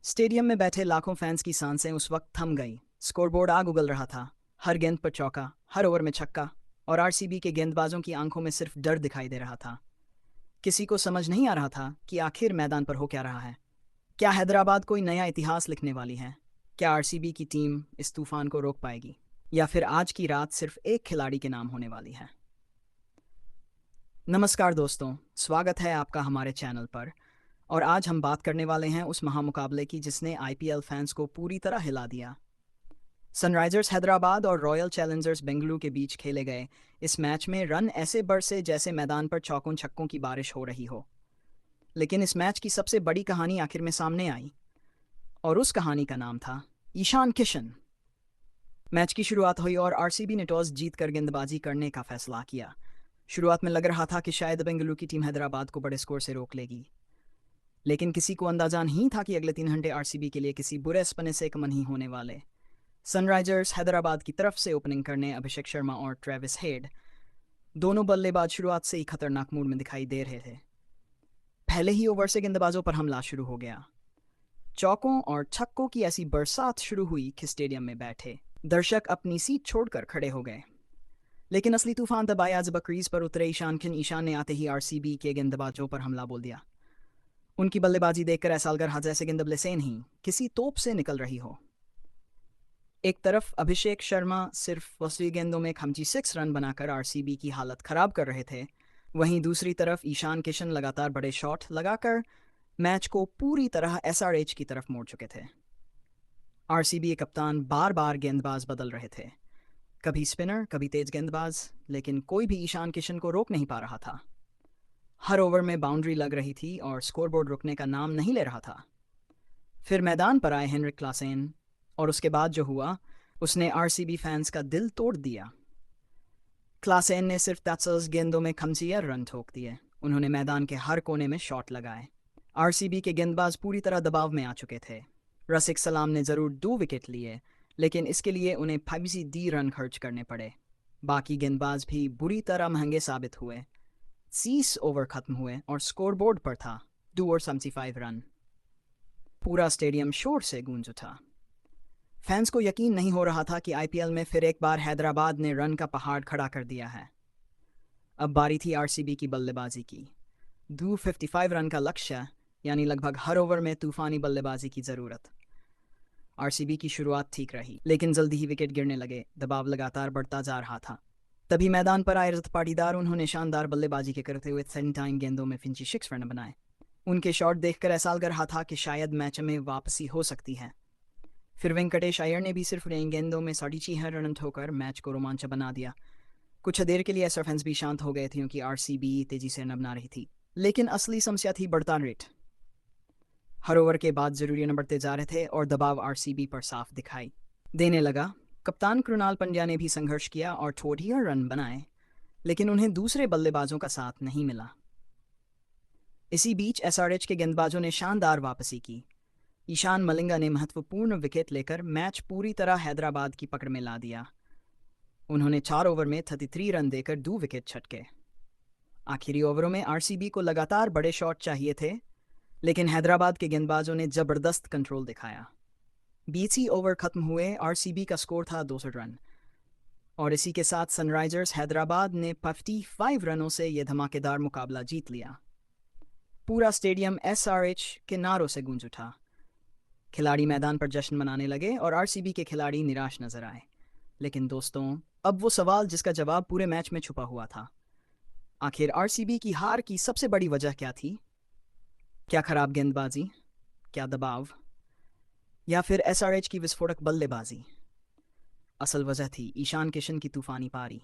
Stadium में बैठे लाखों फैंस की सांसें उस वक्त थम गई। स्कोरबोर्ड आग उगल रहा था। हर गेंद पर चौका, हर ओवर में छक्का, और आरसीबी के गेंदबाजों की आंखों में सिर्फ डर दिखाई दे रहा था। किसी को समझ नहीं आ रहा था कि आखिर मैदान पर हो क्या रहा है। क्या हैदराबाद कोई नया इतिहास लिखने वाली है? क्या आरसीबी की टीम इस तूफान को रोक पाएगी, या फिर आज की रात सिर्फ एक खिलाड़ी के नाम होने वाली है? नमस्कार दोस्तों, स्वागत है आपका हमारे चैनल पर। और आज हम बात करने वाले हैं उस महामुकाबले की जिसने आईपीएल फैंस को पूरी तरह हिला दिया। सनराइजर्स हैदराबाद और रॉयल चैलेंजर्स बेंगलुरु के बीच खेले गए इस मैच में रन ऐसे बरसे जैसे मैदान पर चौकों छक्कों की बारिश हो रही हो। लेकिन इस मैच की सबसे बड़ी कहानी आखिर में सामने आई, और उस कहानी का नाम था ईशान किशन। मैच की शुरुआत हुई और आरसीबी ने टॉस जीतकर गेंदबाजी करने का फैसला किया। शुरुआत में लग रहा था कि शायद बेंगलुरु की टीम हैदराबाद को बड़े स्कोर से रोक लेगी, लेकिन किसी को अंदाजा नहीं था कि अगले 3 घंटे आरसीबी के लिए किसी बुरे सपने से कम नहीं होने वाले। सनराइजर्स हैदराबाद की तरफ से ओपनिंग करने अभिषेक शर्मा और ट्रेविस हेड, दोनों बल्लेबाज शुरुआत से ही खतरनाक मूड में दिखाई दे रहे थे। पहले ही ओवर से गेंदबाजों पर हमला शुरू हो गया। चौकों और छक्कों की ऐसी बरसात शुरू हुई कि स्टेडियम में बैठे दर्शक अपनी सीट छोड़कर खड़े हो गए। लेकिन असली तूफान तब आया जब क्रीज पर उतरे ईशान ने आते ही आरसीबी के गेंदबाजों पर हमला बोल दिया। उनकी बल्लेबाजी देखकर ऐसा लग रहा जैसे गेंद से नहीं किसी तोप से निकल रही हो। एक तरफ अभिषेक शर्मा सिर्फ 20 गेंदों में 56 रन बनाकर आरसीबी की हालत खराब कर रहे थे, वहीं दूसरी तरफ ईशान किशन लगातार बड़े शॉट लगाकर मैच को पूरी तरह एसआरएच की तरफ मोड़ चुके थे। आरसीबी के कप्तान बार बार गेंदबाज बदल रहे थे, कभी स्पिनर कभी तेज गेंदबाज, लेकिन कोई भी ईशान किशन को रोक नहीं पा रहा था। हर ओवर में बाउंड्री लग रही थी और स्कोरबोर्ड रुकने का नाम नहीं ले रहा था। फिर मैदान पर आए हेनरिक क्लासेन, और उसके बाद जो हुआ उसने आरसीबी फैंस का दिल तोड़ दिया। क्लासेन ने सिर्फ 10 गेंदों में 50 रन ठोक दिए। उन्होंने मैदान के हर कोने में शॉट लगाए। आरसीबी के गेंदबाज पूरी तरह दबाव में आ चुके थे। रसिक सलाम ने ज़रूर 2 विकेट लिए, लेकिन इसके लिए उन्हें 50 रन खर्च करने पड़े। बाकी गेंदबाज भी बुरी तरह महंगे साबित हुए। 30 ओवर खत्म हुए और स्कोरबोर्ड पर था 2 और 75 रन। पूरा स्टेडियम शोर से गूंज उठा। फैंस को यकीन नहीं हो रहा था कि आईपीएल में फिर एक बार हैदराबाद ने रन का पहाड़ खड़ा कर दिया है। अब बारी थी आरसीबी की बल्लेबाजी की। 255 रन का लक्ष्य, यानी लगभग हर ओवर में तूफानी बल्लेबाजी की ज़रूरत। आरसीबी की शुरुआत ठीक रही, लेकिन जल्दी ही विकेट गिरने लगे। दबाव लगातार बढ़ता जा रहा था। तभी मैदान पर आए रजत पाटीदार, उन्होंने शानदार बल्लेबाजी के करते हुए 79 गेंदों में 56 रन बनाए। उनके शॉट देखकर ऐसा लग रहा था कि शायद मैच में वापसी हो सकती है। फिर वेंकटेश अय्यर ने भी सिर्फ 9 गेंदों में 6.5 रन ठोकर मैच को रोमांच बना दिया। कुछ देर के लिए फैंस भी शांत हो गए थे क्योंकि आरसीबी तेजी से रन बना रही थी। लेकिन असली समस्या थी बढ़ता रेट। हर ओवर के बाद जरूरी रन बढ़ते जा रहे थे और दबाव आरसीबी पर साफ दिखाई देने लगा। कप्तान कृणाल पंड्या ने भी संघर्ष किया और 48 रन बनाए, लेकिन उन्हें दूसरे बल्लेबाजों का साथ नहीं मिला। इसी बीच एसआरएच के गेंदबाजों ने शानदार वापसी की। ईशान मलिंगा ने महत्वपूर्ण विकेट लेकर मैच पूरी तरह हैदराबाद की पकड़ में ला दिया। उन्होंने 4 ओवर में 33 रन देकर 2 विकेट छटके। आखिरी ओवरों में आरसीबी को लगातार बड़े शॉट चाहिए थे, लेकिन हैदराबाद के गेंदबाजों ने जबरदस्त कंट्रोल दिखाया। 20 ओवर खत्म हुए, आरसीबी का स्कोर था 62 रन, और इसी के साथ सनराइजर्स हैदराबाद ने 55 रनों से यह धमाकेदार मुकाबला जीत लिया। पूरा स्टेडियम एसआरएच के नारों से गूंज उठा। खिलाड़ी मैदान पर जश्न मनाने लगे और आरसीबी के खिलाड़ी निराश नजर आए। लेकिन दोस्तों, अब वो सवाल जिसका जवाब पूरे मैच में छुपा हुआ था, आखिर आरसीबी की हार की सबसे बड़ी वजह क्या थी? क्या खराब गेंदबाजी, क्या दबाव, या फिर एसआरएच की विस्फोटक बल्लेबाजी? असल वजह थी ईशान किशन की तूफानी पारी।